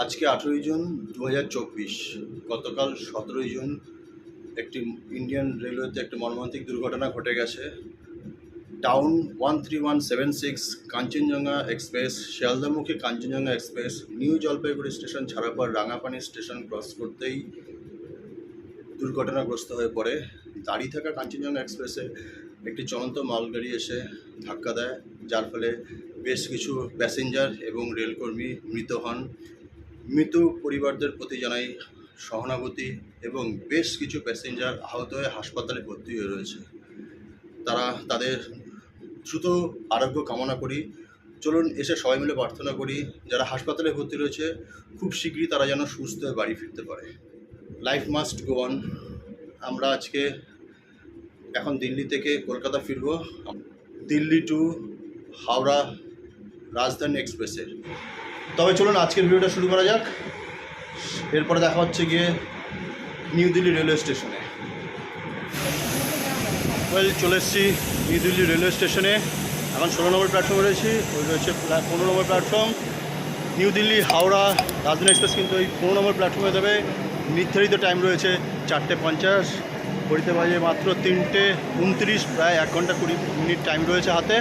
আজকে 18ই জুন 2024। গতকাল 17ই জুন একটি ইন্ডিয়ান রেলওয়েতে একটি মর্মান্তিক দুর্ঘটনা ঘটে গেছে। টাউন 13176 কাঞ্চনজঙ্ঘা এক্সপ্রেস, শিয়ালদামুখী Kanchenjunga express New Jalpaiguri station ছাড়ার পর রাঙাপানি স্টেশন ক্রস করতেই দুর্ঘটনাগ্রস্ত হয়ে পড়ে। দাঁড়িয়ে থাকা কাঞ্চনজঙ্ঘা এক্সপ্রেসে একটি চলন্ত মালগাড়ি এসে ধাক্কা দেয়, যার ফলে বেশ কিছু প্যাসেঞ্জার এবং রেলকর্মী মৃত হন। মৃত পরিবারদের প্রতি জানাই সহানুভূতি এবং বেশ কিছু প্যাসেঞ্জার আহত হয়ে হাসপাতালে ভর্তি হয়ে রয়েছে। তাদের দ্রুত আরোগ্য কামনা করি। চলুন এসে সবাই মিলে প্রার্থনা করি যারা হাসপাতালে ভর্তি রয়েছে খুব শীঘ্রই তারা যেন সুস্থ হয়ে বাড়ি ফিরতে পারে। Life must go on. আমরা আজকে এখন দিল্লি থেকে কলকাতা ফিরব, দিল্লি টু হাওড়া রাজধানী এক্সপ্রেসের। তবে চলুন আজকের ভিডিওটা শুরু করা যাক। এরপরে দেখা হচ্ছে গিয়ে নিউ দিল্লি রেলওয়ে স্টেশনে। চলে এসেছি নিউ দিল্লি রেলওয়ে স্টেশনে। এখন 16 নম্বর প্ল্যাটফর্মে রয়েছি, ওই রয়েছে 15 নম্বর platform. New Delhi Howrah Rajdhani express কিন্তু ওই 15 নম্বর প্ল্যাটফর্মে দেবে। নির্ধারিত টাইম রয়েছে 4:50, ঘড়িতে বাজে মাত্র 3:29, প্রায় 1 ঘন্টা 20 মিনিট টাইম রয়েছে হাতে।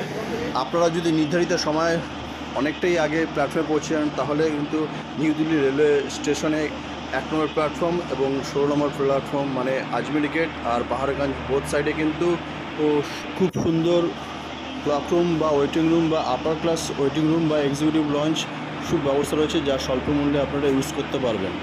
আপনারা যদি নির্ধারিত সময় অনেকটাই আগে প্ল্যাটফর্মে পৌঁছে যান তাহলে কিন্তু নিউ দিল্লি রেলওয়ে স্টেশনে 1 নম্বর প্ল্যাটফর্ম এবং 16 নম্বর প্ল্যাটফর্ম মানে আজমেরি গেট আর পাহাড়গঞ্জ বোথ সাইডে কিন্তু খুব সুন্দর প্ল্যাটফর্ম বা ওয়েটিং রুম বা আপার ক্লাস ওয়েটিং রুম বা এক্সিকিউটিভ লঞ্চ সব ব্যবস্থা রয়েছে, যা স্বল্প মূল্যে আপনারা ইউজ করতে পারবেন।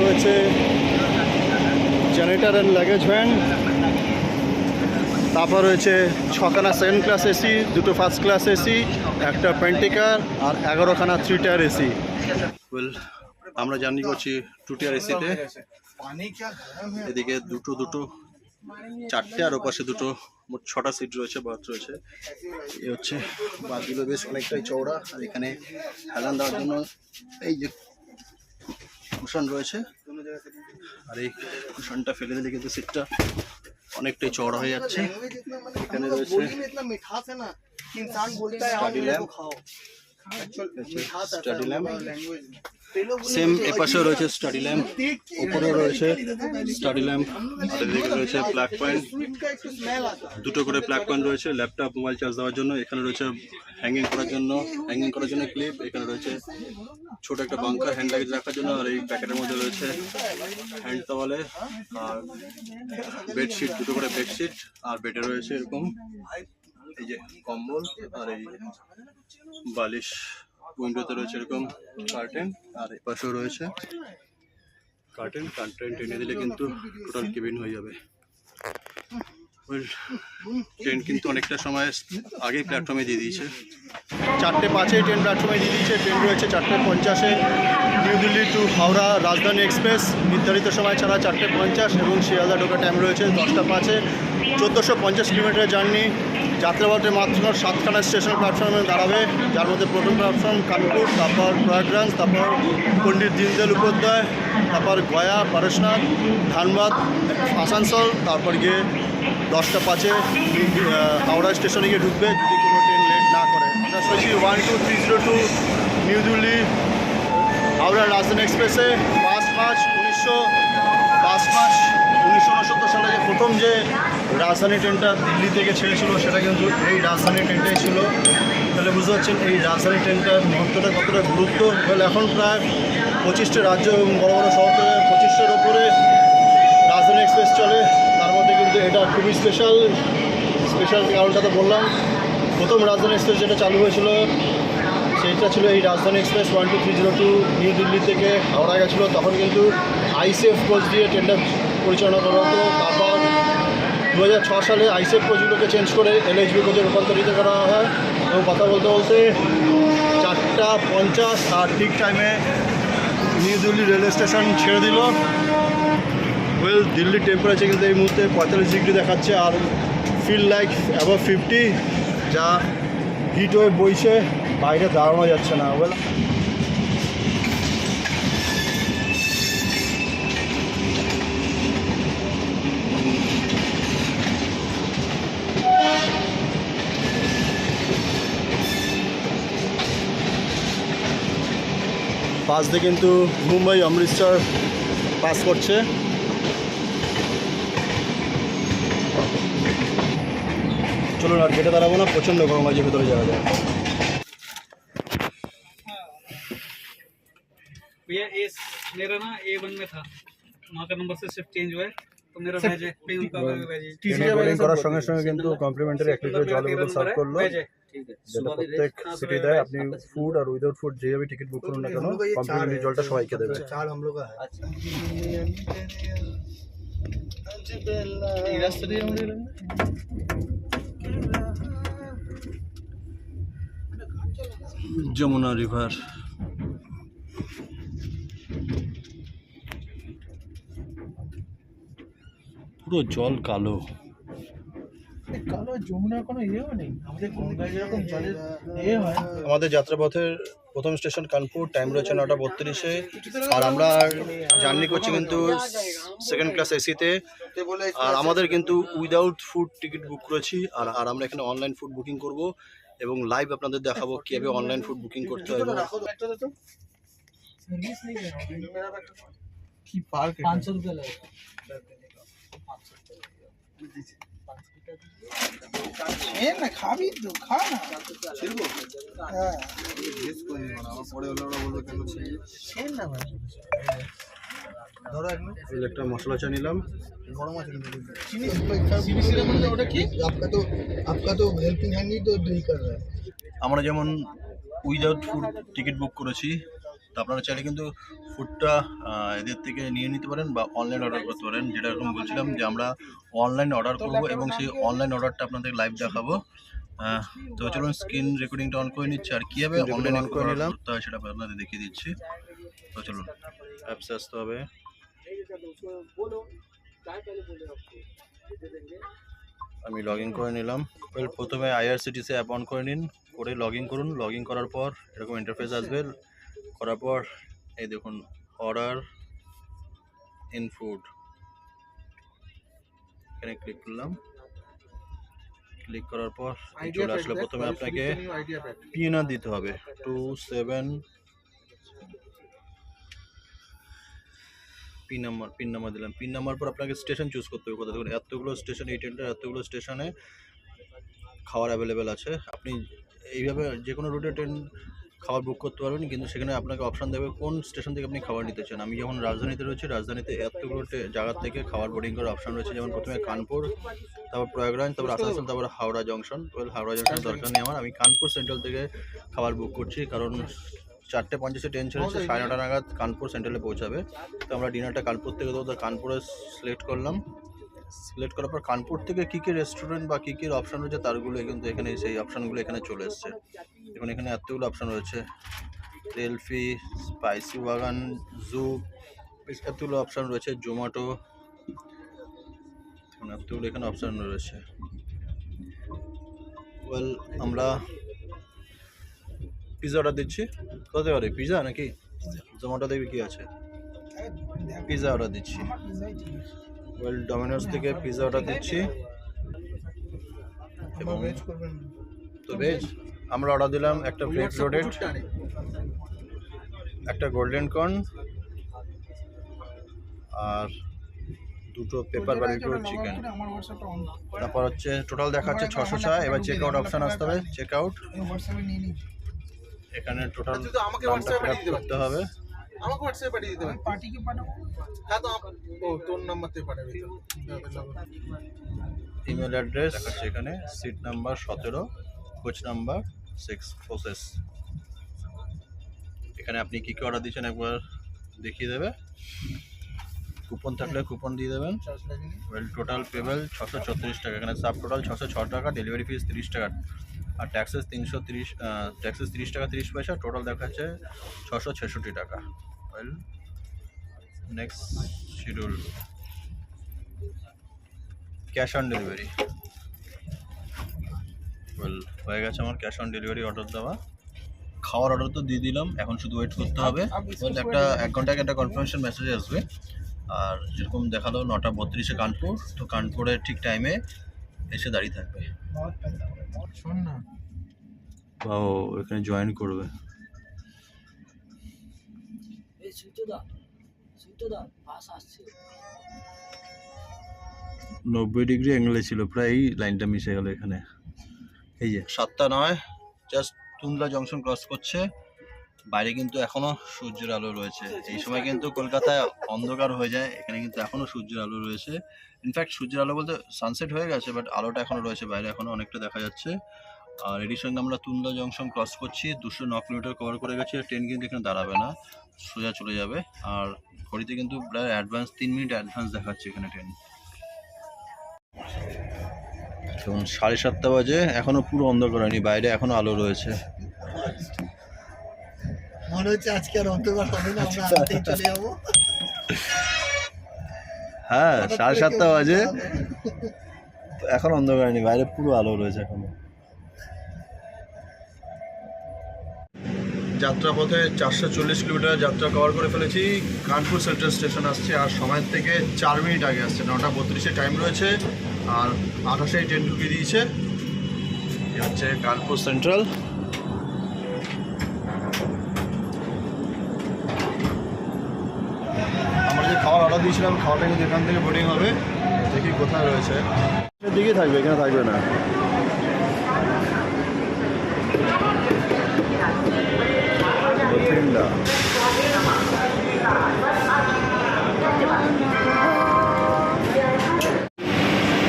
রয়েছে জেনারেটর অ্যান্ড লাগেজ ভ্যান, তারপর রয়েছে 6খানা সেকেন্ড ক্লাস এসি, 2টো ফার্স্ট ক্লাস এসি, একটা পেন্টিকার আর 11খানা 3 টায়ার এসি। আমরা জার্নি করছি 2 টায়ার এসিতে। এদিকে দুটো 4টে আর ওপাশে 2টো, মোট 6টা সিট রয়েছে, বাথ রয়েছে। এই হচ্ছে বাথগুলো বেশ অনেকটাই চওড়া, আর এখানে হেলান দেওয়ার জন্য এই যে কুশন রয়েছে, আর এই কুশনটা ফেলে দিলে কিন্তু সিটটা অনেকটাই চওড়া হয়ে যাচ্ছে। এখানে রয়েছে স্টাডি ল্যাম্প, সেম এপাশেও রয়েছে স্টাডি ল্যাম্প, উপরেও রয়েছে স্টাডি ল্যাম্প, আর এদিকে রয়েছে প্লাগ পয়েন্ট, 2টো করে প্লাগ পয়েন্ট রয়েছে ল্যাপটপ মোবাইল চার্জ দেওয়ার জন্য। এখানে রয়েছে হ্যাঙ্গিং করার জন্য ক্লিপ, এখানে রয়েছে ছোট একটা বাঙ্কার হ্যান্ড লাগেজ রাখার জন্য, আর এই প্যাকেটের মধ্যে রয়েছে হ্যান্ড টাওয়ালে আর বেডশিট, 2টো করে বেডশিট, আর বেডে রয়েছে এরকম এই যে কম্বল আর এই বালিশ। উইন্ডোতে রয়েছে এরকম কার্টেন, আর এই পাশেও রয়েছে কার্টেন টেনে দিলে কিন্তু টোটাল কেবিন হয়ে যাবে। ট্রেন কিন্তু অনেকটা সময় আগেই প্ল্যাটফর্মে দিয়ে দিয়েছে, 4:05 ট্রেন প্ল্যাটফর্মে দিয়ে দিয়েছে। ট্রেন রয়েছে 4:50 new Delhi two Howrah Rajdhani express. নির্ধারিত সময় ছাড়া 4:50 এবং শিয়ালদা ঢোকার টাইম রয়েছে 10:05। 1450 কিলোমিটার জার্নি। যাত্রাপথে মাত্র 7খানা স্টেশন প্ল্যাটফর্মে দাঁড়াবে, যার মধ্যে প্রথম প্ল্যাটফর্ম কানপুর, তারপর প্রয়াগরাজ, তারপর পণ্ডিত দীনদয়াল উপাধ্যায়, তারপর গয়া, পারশনাথ, ধানবাদ, আসানসোল, তারপর গিয়ে 10:05 হাওড়া স্টেশনে গিয়ে ঢুকবে যদি কোনো ট্রেন লেট না করে। 12302 নিউ দিল্লি হাওড়া রাজধানী এক্সপ্রেসে 5 মার্চ 1969 সালে যে প্রথম যে রাজধানী ট্রেনটা দিল্লি থেকে ছেড়েছিল সেটা কিন্তু এই রাজধানী ট্রেনটাই ছিল। তাহলে বুঝতে পারছেন এই রাজধানী ট্রেনটার মহত্বটা কতটা গুরুত্ব। তাহলে এখন প্রায় 25টা রাজ্য এবং বড় বড় শহর থেকে 25টার ওপরে রাজধানী এক্সপ্রেস চলে। তার মধ্যে কিন্তু এটা খুবই স্পেশাল কারণটা তো বললাম। প্রথম রাজধানী এক্সপ্রেস যেটা চালু হয়েছিল সেইটা ছিল এই রাজধানী এক্সপ্রেস 12302 নিউ দিল্লি থেকে হাওড়া গেছিলো। তখন কিন্তু আইসিএফ কোচ দিয়ে ট্রেনটা পরিচালনা করা হতো। তারপর 2006 সালে আইসিএফ কোচগুলোকে চেঞ্জ করে এলএইচবি কোচে রূপান্তরিত করা হয় এবং কথা বলতে 4:50 আর ঠিক টাইমে নিউ দিল্লি রেলওয়ে স্টেশন ছেড়ে দিল। ওয়েল দিল্লির টেম্পারেচার কিন্তু এই মুহূর্তে 45 ডিগ্রি দেখাচ্ছে, আর ফিল লাইক অ্যাবাভ 50, যা হিট ওয়েভ বইছে, বাইরে দাঁড়ানো যাচ্ছে না। ওয়েল পাশ দিয়ে কিন্তু মুম্বাই অমৃতসর পাস করছে। চলুন আর গেটে দাঁড়াবো না, প্রচণ্ড গরম আছে, ভেতরে যাওয়া যায়। भैया ए मेरा ना A1 में था, वहाँ का नंबर से शिफ्ट चेंज हुआ है, तो मेरा वेज है, पे उनका वेज है। ট্রেনে বোর্ডিং করার সঙ্গে সঙ্গে কিন্তু কমপ্লিমেন্টারি 1 লিটার জলের বোতল সার্ভ করলো, वेज है, ठीक है। যেটা প্রত্যেক সিটি দেয়। আপনি ফুড আর উইদাউট ফুড যেভাবে টিকিট বুক করুন না কেন, কমপ্লিমেন্টারি জলটা সবাইকে দেবে। যমুনা রিভার, পুরো জল কালো। কালো যমুনার কোনো ইয়েও নেই, আমাদের গঙ্গায় যেরকম জলের ইয়ে হয়। আমাদের যাত্রাপথের প্রথম স্টেশন কানপুর, টাইম রয়েছে 9:32, আর আমরা জার্নি করছি কিন্তু সেকেন্ড ক্লাস এসিতে। আর আমাদের কিন্তু উইদাউট ফুড টিকিট বুক করেছি, আর আমরা এখানে অনলাইন ফুড বুকিং করব এবং লাইভ আপনাদের দেখাবো কীভাবে অনলাइन फूड बुकिंग করতে হয়। কি পার্ক 500 रुपए লাগে। এ না খাবি তো খা না ছিড়বো। হ্যাঁ জিজ্ঞেস করি না, আমার পরে হলো ওরা বলবে কেন ছিড়বি, ছেন না ভাই। ধরো একটা মশলা চা নিলাম, বড় মাছ কিন্তু চিনি সিবিসি মানে ওটা কি आपका तो हेल्पिंग हैंड ही तो नहीं कर रहा है। আমরা যেমন উইদাউট ফুড টিকিট বুক করেছি, তো আপনারা চাইলে কিন্তু ফুডটা এদের থেকে নিয়ে নিতে পারেন বা অনলাইন অর্ডার করতে পারেন। যেটা এরকম বলছিলাম যে আমরা অনলাইন অর্ডার করব এবং সেই অনলাইন অর্ডারটা আপনাদের লাইভ দেখাবো। তো চলুন স্ক্রিন রেকর্ডিংটা অন করে নিচ্ছি, আর কীভাবে অনলাইন অন করে নিলাম তো সেটা আপনাদের দেখিয়ে দিচ্ছি। তো চলুন অ্যাপসে আসতে হবে। আমি লগ ইন করে নিলাম। প্রথমে IRCTC অ্যাপ অন করে নিন, করে লগ ইন করুন। লগ ইন করার পর এরকম ইন্টারফেস আসবে, করার পর এই দেখুন অর্ডার ইন ফুড, এখানে ক্লিক করলাম। ক্লিক করার পর চলে আসলো। প্রথমে আপনাকে পিএনআর দিতে হবে 27 পিন নাম্বার দিলাম। পিন নাম্বার পর আপনাকে স্টেশন চুজ করতে হবে কোথা থেকে। এতগুলো স্টেশন, এই ট্রেনটার এতগুলো স্টেশনে খাবার অ্যাভেলেবেল আছে। আপনি এইভাবে যে কোনো রুটে ট্রেন খাবার বুক করতে পারবেন, কিন্তু সেখানে আপনাকে অপশান দেবে কোন স্টেশন থেকে আপনি খাবার নিতে চান। আমি যখন রাজধানীতে রয়েছি, রাজধানীতে এতগুলো জায়গা থেকে খাবার বোর্ডিং করার অপশান রয়েছে, যেমন প্রথমে কানপুর, তারপর প্রয়াগরাজ, তারপর আসানসোল, তারপর হাওড়া জংশন। হাওড়া জংশন দরকার নেই আমার, আমি কানপুর সেন্ট্রাল থেকে খাবার বুক করছি, কারণ 4:50 ট্রেন ছেড়েছে, 9:30 নাগাদ কানপুর সেন্ট্রালে পৌঁছাবে। তো আমরা ডিনারটা কানপুর থেকে দেবো, তো কানপুরে সিলেক্ট করলাম। সিলেক্ট করার পর কানপুর থেকে কী কী রেস্টুরেন্ট বা কী কী অপশান রয়েছে তারগুলো কিন্তু এখানে, সেই অপশানগুলো এখানে চলে এসছে। এখন এখানে এতগুলো অপশান রয়েছে, সেলফি, স্পাইসি বাগান, জু, এতগুলো অপশান রয়েছে, জোম্যাটো, এতগুলো এখানে অপশান রয়েছে। ওয়েল আমরা পিৎজা অর্ডার দিচ্ছি। কোথায় অর্ডার পিৎজা নাকি জোম্যাটো দেখবি কী আছে, পিৎজা অর্ডার দিচ্ছি। ওয়েল ডমিনোস থেকে পিৎজা অর্ডার দিচ্ছি এবং তো ভেজ আমরা অর্ডার দিলাম একটা ব্রেড লোডেড, একটা গোল্ডেন কর্ন আর দুটো পেপার বারবিকিউ চিকেন। তারপর হচ্ছে টোটাল দেখাচ্ছে 606। এবার চেক আউট অপশান আসতে হবে, চেক আউট। এখানে টোটাল করতে হবে। আমাকে হোয়াটসঅ্যাপে পাঠিয়ে দিতে হবে, পার্টিকে পাঠাবো। হ্যাঁ তো ও তোর নাম্বার থেকে পাঠাবি তো। ইমেল অ্যাড্রেস দেখাচ্ছে এখানে, seat number 17, coach number 6, process. এখানে আপনি কী কী অর্ডার দিচ্ছেন একবার দেখিয়ে দেবে। কুপন থাকলে কুপন দিয়ে দেবেন। ওয়েল টোটাল পেবেল 634 টাকা, এখানে সাব টোটাল 606 টাকা, ডেলিভারি ফিস 30 টাকা, আর ট্যাক্সেস 330, ট্যাক্সেস 30 টাকা 30 পয়সা, টোটাল দেখাচ্ছে 666 টাকা। Well next schedule cash on delivery হয়ে গেছে আমার ক্যাশ অন ডেলিভারি অর্ডার দেওয়া। খাওয়ার অর্ডার তো দিয়ে দিলাম, এখন শুধু ওয়েট করতে হবে। একটা 1 ঘন্টা আগে একটা কনফার্মেশন মেসেজ আসবে। আর যেরকম দেখালো 9:32 কানপুর, তো কানপুরের ঠিক টাইমে এসে দাঁড়িয়ে থাকবে। শোন না, ও এখানে জয়েন করবে। এই সুইটুদা পাস আসছে। 90 ডিগ্রি অ্যাঙ্গেলে ছিল, প্রায় এই লাইনটা মিশে গেল এখানে। এই যে 7:09 জাস্ট তুন্দলা জংশন ক্রস করছে। বাইরে কিন্তু এখনো সূর্যের আলো রয়েছে। এই সময় কিন্তু কলকাতায় অন্ধকার হয়ে যায়, এখানে কিন্তু এখনো সূর্যের আলো রয়েছে। ইনফ্যাক্ট সূর্যের আলো বলতে সানসেট হয়ে গেছে, বাট আলোটা এখনো রয়েছে, বাইরে এখনো অনেকটা দেখা যাচ্ছে। আর এটির সঙ্গে আমরা তুন্দলা জংশন ক্রস করছি, 209 কিলোমিটার কভার করে গেছি। আর ট্রেন কিন্তু এখানে দাঁড়াবে না, সোজা চলে যাবে। আর ঘড়িতে কিন্তু প্রায় অ্যাডভান্স 3 মিনিট অ্যাডভান্স দেখাচ্ছে এখানে ট্রেন। এখন 7:30 বাজে, এখনো পুরো অন্ধকার হয়নি, বাইরে এখনো আলো রয়েছে। মনে হচ্ছে আজকে আর অন্ধকার হবে না, আমরা রাতেই চলে যাবো। হ্যাঁ 7:30 বাজে, এখন অন্ধকার হয়নি, বাইরে পুরো আলো রয়েছে এখনো। যাত্রাপথে 440 কিলোমিটার যাত্রা কভার করে ফেলেছি। কানপুর সেন্ট্রাল স্টেশন আসছে, আর সময়ের থেকে 4 মিনিট আগে আসছে। 9:32 টাইম রয়েছে, আর 28 ট্রেন ঢুকিয়ে দিয়েছে। এই হচ্ছে কানপুর সেন্ট্রাল। আমরা যে খাবার অর্ডার দিয়েছিলাম, খাওয়াটা কিন্তু এখান থেকে বোর্ডিং হবে। দেখি কোথায় রয়েছে, দিকেই থাকবে, এখানে থাকবে না।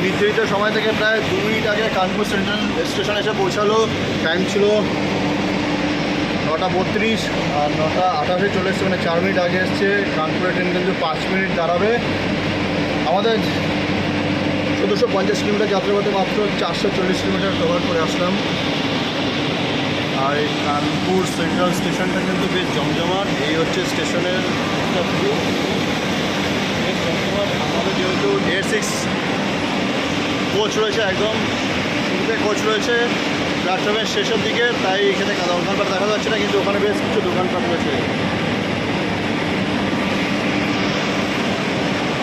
নির্ধারিত সময় থেকে প্রায় 2 মিনিট আগে কানপুর সেন্ট্রাল স্টেশনে এসে পৌঁছালো। টাইম ছিল 9:32, আর 9:28 চলে এসছে, মানে 4 মিনিট আগে এসছে। কানপুরের ট্রেন কিন্তু 5 মিনিট দাঁড়াবে। আমাদের 1450 কিলোমিটার যাত্রা করতে মাত্র 440 কিলোমিটার কভার করে আসলাম। আর এই কানপুর সেন্ট্রাল স্টেশনটা কিন্তু বেশ জমজমাট। এই হচ্ছে স্টেশনের ভিউ, বেশ জমজমাট। আমাদের যেহেতু A6 কোচ রয়েছে, একদম শুরুতে কোচ রয়েছে প্ল্যাটফর্মের শেষের দিকে, তাই এখানে দোকানপাট দেখা যাচ্ছে না, কিন্তু ওখানে বেশ কিছু দোকানপাট রয়েছে।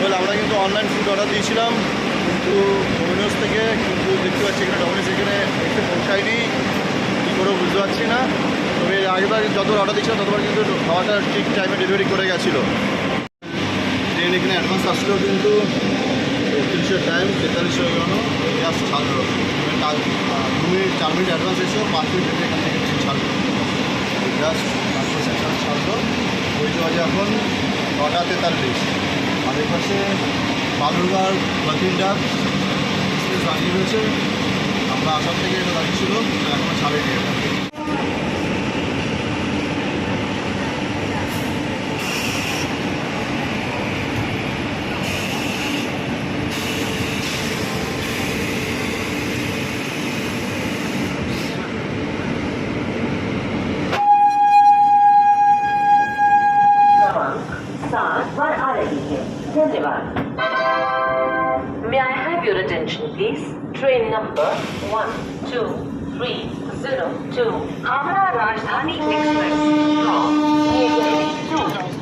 বলে আমরা কিন্তু অনলাইন ফুড অর্ডার দিয়েছিলাম কিন্তু ডোমিনোস থেকে, কিন্তু দেখতে পাচ্ছি এখানে ডোমিনোস এখানে এসে পৌঁছায়নি, কী করে বুঝতে পারছি না। তবে আগেবার যতবার অর্ডার দিয়েছিলাম ততবার কিন্তু খাওয়াটা ঠিক টাইমে ডেলিভারি করে গেছিলো। ট্রেন এখানে অ্যাডভান্স আসলেও কিন্তু 32 টাইম 43 হয়ে গেল, জাস্ট ছাড়লো। 2 মিনিট 4 মিনিট অ্যাডভান্স এসেও 5 মিনিট এখান থেকে ছাড়লো, জাস্ট 5% ছাড়লো। ওই বাজে এখন 9:43। আর এই পাশে বালুরঘাট বাতিলডাক এক্সপ্রেস দাঁড়িয়ে রয়েছে। আমরা আসাম থেকে এটা দাঁড়িয়েছিল, এখনো ছাড়েনি এটা। May I have your attention, please? Train number 1230 Howrah Rajdhani Express from New Delhi to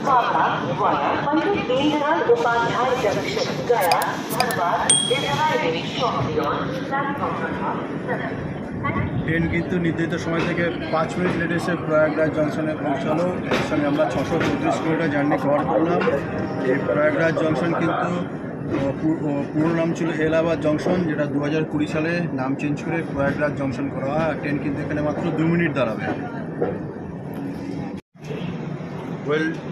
Howrah via Pandit Deendral Upadhyay Junction, Gaya, Dharwad is arriving shortly on platform number 7. Train কিন্তু নির্ধারিত সময় থেকে 5 মিনিট লেট এসে প্রয়াগরাজ জংশনে পৌঁছালো। এর সঙ্গে আমরা 635 kilometre journey cover করলাম। এই প্রয়াগরাজ জংশন কিন্তু পুরো নাম ছিল এলাহাবাদ জংশন, যেটা 2020 সালে নাম চেঞ্জ করে প্রয়াগরাজ জংশন করা হয়। আর ট্রেন কিন্তু এখানে মাত্র 2 মিনিট দাঁড়াবে।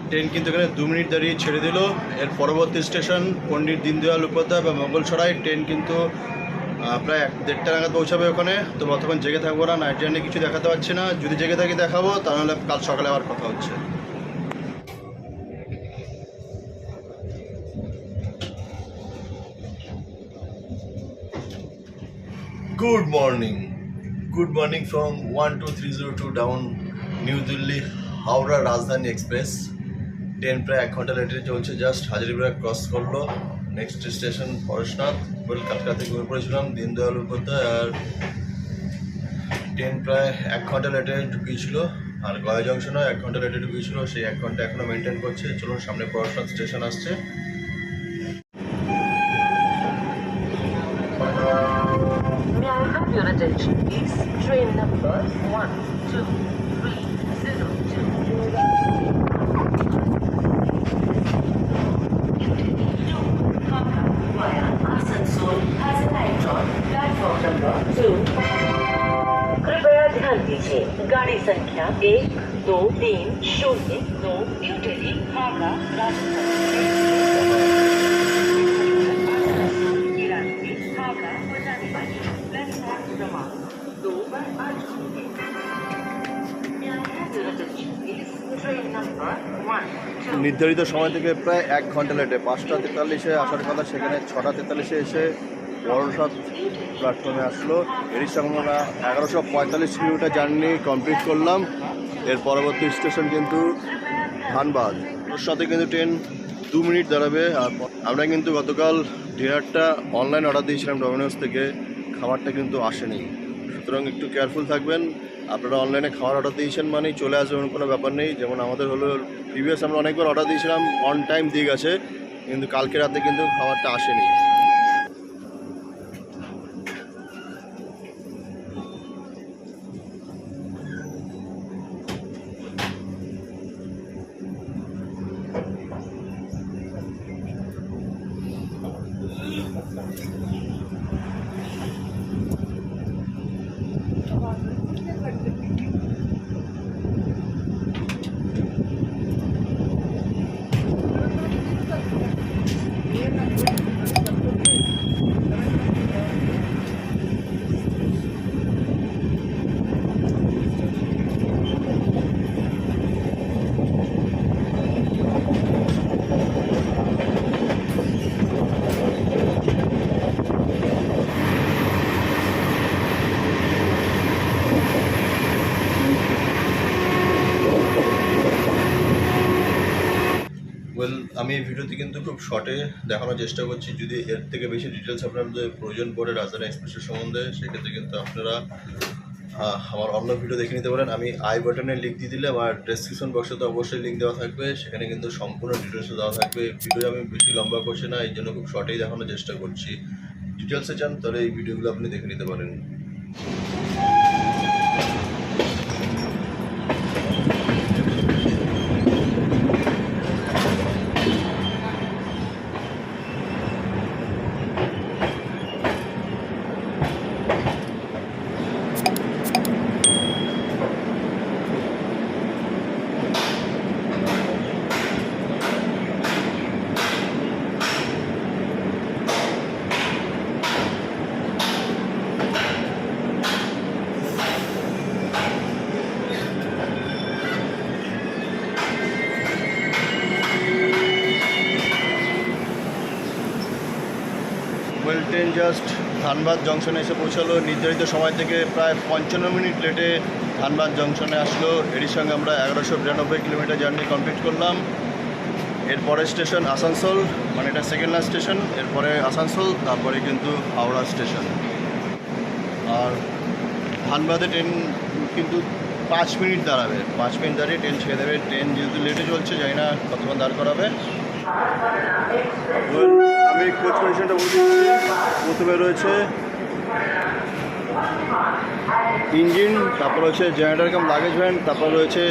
ট্রেন কিন্তু এখানে 2 মিনিট দাঁড়িয়ে ছেড়ে দিল। এর পরবর্তী স্টেশন পণ্ডিত দীনদয়াল উপাধ্যায় বা মোগলসরাই। ট্রেন কিন্তু প্রায় 1-1.5টা নাগাদ পৌঁছাবে ওখানে। তো ততক্ষণ জেগে থাকবো না, নাইট জার্নি কিছু দেখাতে পারছি না। যদি জেগে থাকি দেখাবো, তাহলে কাল সকালে আবার কথা হচ্ছে। Good morning from 12302 down New Delhi Howrah Rajdhani express. Train প্রায় 1 ঘন্টা লেটে চলছে, জাস্ট হাজারিবাগ ক্রস করলো। Next station Parasnath. কলকাতা থেকে ঘুরে পড়েছিলাম দীনদয়াল উপাধ্যায়, আর ট্রেন প্রায় 1 ঘন্টা লেটে ঢুকিয়েছিল, আর গয়া জংশনে 1 ঘন্টা লেটে ঢুকিয়েছিল। সেই 1 ঘন্টা এখনও মেনটেন করছে। চলুন সামনে পরেশনাথ স্টেশন আসছে। May I have your attention, please? Train number 12302 Hapra via Asansol has arrived on platform number 2. कृपया ध्यान दीजिए, गाड़ी संख्या 12302 न्यू दिल्ली हावड़ा राजस्थान हावड़ा हो जाने वाली प्लेटफॉर्म क्रमांक 2 पर आ चुकी है। May I have your attention, please? Train number 12302 নির্ধারিত সময় থেকে প্রায় 1 ঘন্টা লেটে 5:43-এ আসার কথা, সেখানে 6:43-এ এসে বড়সাত প্ল্যাটফর্মে আসলো। এরই সঙ্গে আমরা 1145 কিলোমিটার জার্নি কমপ্লিট করলাম। এর পরবর্তী স্টেশন কিন্তু ধানবাদ। ওর সাথে কিন্তু ট্রেন 2 মিনিট দাঁড়াবে। আর আমরা কিন্তু গতকাল ডিনারটা অনলাইন অর্ডার দিয়েছিলাম ডমিনোস থেকে, খাবারটা কিন্তু আসেনি। সুতরাং একটু কেয়ারফুল থাকবেন। আপনারা অনলাইনে খাবার অর্ডার দিয়েছেন মানেই চলে আসবেন, কোনো ব্যাপার নেই। যেমন আমাদের হলো প্রিভিয়াস আমরা অনেকবার অর্ডার দিয়েছিলাম, অন টাইম দিয়ে গেছে, কিন্তু কালকে রাতে কিন্তু খাবারটা আসেনি। আমি এই ভিডিওতে কিন্তু খুব শর্টে দেখানোর চেষ্টা করছি। যদি এর থেকে বেশি ডিটেলস আপনাদের প্রয়োজন পড়ে রাজধানী এক্সপ্রেসের সম্বন্ধে, সেক্ষেত্রে কিন্তু আপনারা আমার অন্য ভিডিও দেখে নিতে পারেন। আমি আই বাটনে লিঙ্ক দিয়ে দিলে আমার ডেসক্রিপশন বক্সে তো অবশ্যই লিঙ্ক দেওয়া থাকবে, সেখানে কিন্তু সম্পূর্ণ ডিটেলস দেওয়া থাকবে। ভিডিও আমি বেশি লম্বা করছি না, এই জন্য খুব শর্টেই দেখানোর চেষ্টা করছি। ডিটেলসে চান তাহলে এই ভিডিওগুলো আপনি দেখে নিতে পারেন। ট্রেন জাস্ট ধানবাদ জংশনে এসে পৌঁছালো। নির্ধারিত সময় থেকে প্রায় 55 মিনিট লেটে ধানবাদ জংশনে আসলো। এরই সঙ্গে আমরা 1192 কিলোমিটার জার্নি কমপ্লিট করলাম। এরপরে স্টেশন আসানসোল, মানে এটা সেকেন্ড লাস্ট স্টেশন। এরপরে আসানসোল, তারপরে কিন্তু হাওড়া স্টেশন। আর ধানবাদে ট্রেন কিন্তু 5 মিনিট দাঁড়াবে, 5 মিনিট দাঁড়িয়ে ট্রেন ছেড়ে দেবে। ট্রেন যেহেতু লেটে চলছে, জানি না কতক্ষণ দাঁড় করাবে। আমি কোচ পজিশনটা বলতে দিচ্ছি। প্রথমে রয়েছে ইঞ্জিন, তারপর রয়েছে জেনারেটর কাম লাগেজ ভ্যান, তারপর রয়েছে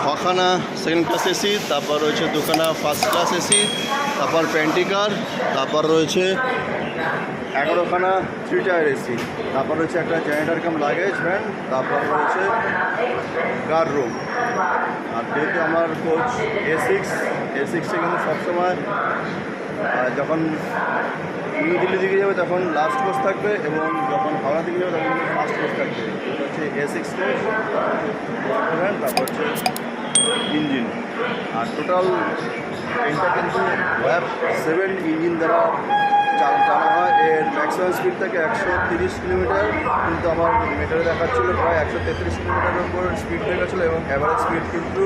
6খানা সেকেন্ড ক্লাস এসি, তারপর রয়েছে 2খানা ফার্স্ট ক্লাস এসি, তারপর প্যান্টিকার, তারপর রয়েছে 11খানা 3 টায়ার এসি, তারপর রয়েছে একটা জেনারেটর কাম লাগেজ ভ্যান, তারপর রয়েছে গার্ড রুম। আর যেহেতু আমার কোচ A6 কিন্তু সবসময় যখন নিউ দিল্লি দিকে যাবে তখন লাস্ট কোচ থাকবে, এবং যখন হাওড়া দিকে যাবে তখন ফার্স্ট কোচ থাকবে। এটা হচ্ছে A6 কোচ, তারপর হচ্ছে ইঞ্জিন। আর টোটাল ট্রেনটা কিন্তু ওয়াব 7 ইঞ্জিন দ্বারা টানা হয়। এর ম্যাক্সিমাম স্পিড থাকে 130 কিলোমিটার, কিন্তু আমার মিটারে দেখাচ্ছিল প্রায় 133 কিলোমিটারের উপর স্পিড দেখাচ্ছিলো, এবং অ্যাভারেজ স্পিড কিন্তু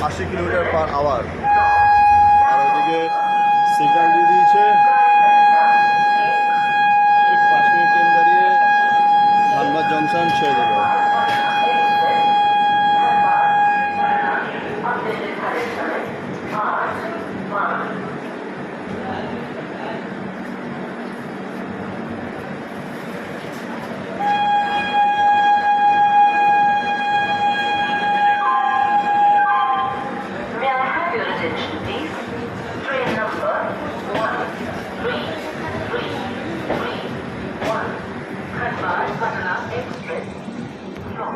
80 কিলোমিটার পার আওয়ার। আর ওইদিকে সিগন্যাল দিয়ে দিয়েছে, ঠিক 5 মিনিট ট্রেন দাঁড়িয়ে ধানবাদ জংশন ছেড়ে দেবে। May I have your attention, please? Train number 133331, Dhanbad Patna Express, from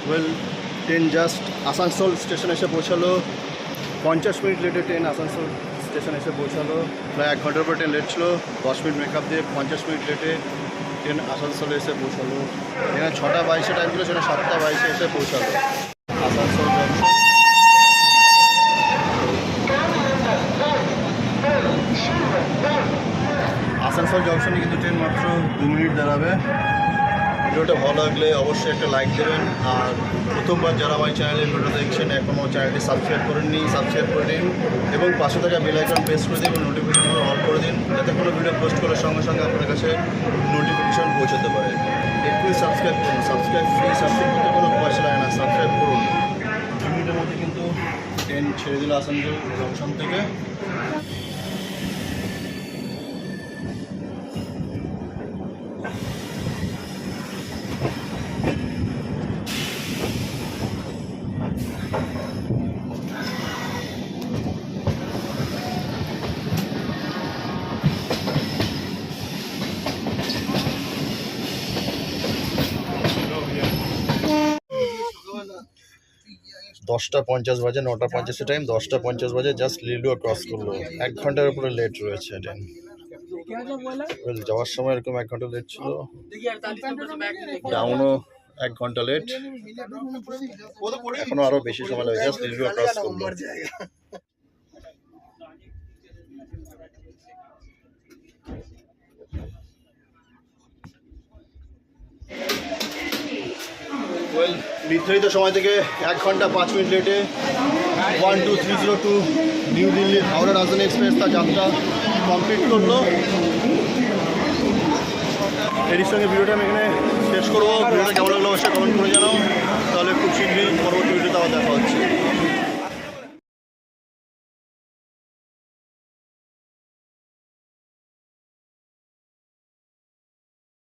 well, train just Asansol station এসে পৌঁছালো। 50 মিনিট লেটে ট্রেন আসানসোল স্টেশন এসে পৌঁছালো। প্রায় 1 ঘন্টার উপর ট্রেন লেট ছিল। 10 মিনিট মেকআপ দিয়ে 50 মিনিট লেটে ট্রেন আসানসোলে এসে পৌঁছালো। এখানে 6টা 22-এ টাইম ছিল, সেখানে 7টা 22-এ এসে পৌঁছালো আসানসোল জংশন। আসানসোল জংশনে কিন্তু ট্রেন মাত্র 2 মিনিট দাঁড়াবে। ভিডিওটা ভালো লাগলে অবশ্যই একটা লাইক দেবেন, আর প্রথমবার যারা আমার চ্যানেলে ভিডিও দেখছেন এখনও চ্যানেলটি সাবস্ক্রাইব করেননি, সাবস্ক্রাইব করে দিন এবং পাশে থাকা বেল আইকন প্রেস করে দিন এবং নোটিফিকেশন অন করে দিন, যাতে কোনো ভিডিও পোস্ট করার সঙ্গে সঙ্গে আপনার কাছে নোটিফিকেশন পৌঁছতে পারে। একটু সাবস্ক্রাইব করুন, সাবস্ক্রাইব ফ্রি, সাবস্ক্রাইব করতে কোনো পয়সা লাগে না, সাবস্ক্রাইব করুন। 2 মিনিটের মধ্যে কিন্তু ট্রেন ছেড়ে দিল আসানসোল জংশন থেকে। দশটা 50 বাজে, 9টা 50 টাইম, 10টা 50 বাজে জাস্ট লিলুয়া ক্রস করলো। 1 ঘন্টার উপরে লেট রয়েছে ট্রেন। ওয়েল, যাওয়ার সময় এরকম 1 ঘন্টা লেট ছিল, ডাউনও 1 ঘন্টা লেট, এখনো আরো বেশি সময় লাগবে, জাস্ট লিলুয়া ক্রস করলো। ওয়েল, নির্ধারিত সময় থেকে 1 ঘন্টা 5 মিনিট লেটে 12302 নিউ দিল্লির হাওড়া রাজধানী এক্সপ্রেস তার যাত্রা কমপ্লিট করলো। এর সঙ্গে ভিডিওটা আমি এখানে শেষ করবো। ভিডিওটা কেমন লাগলো অবশ্যই কমেন্ট করে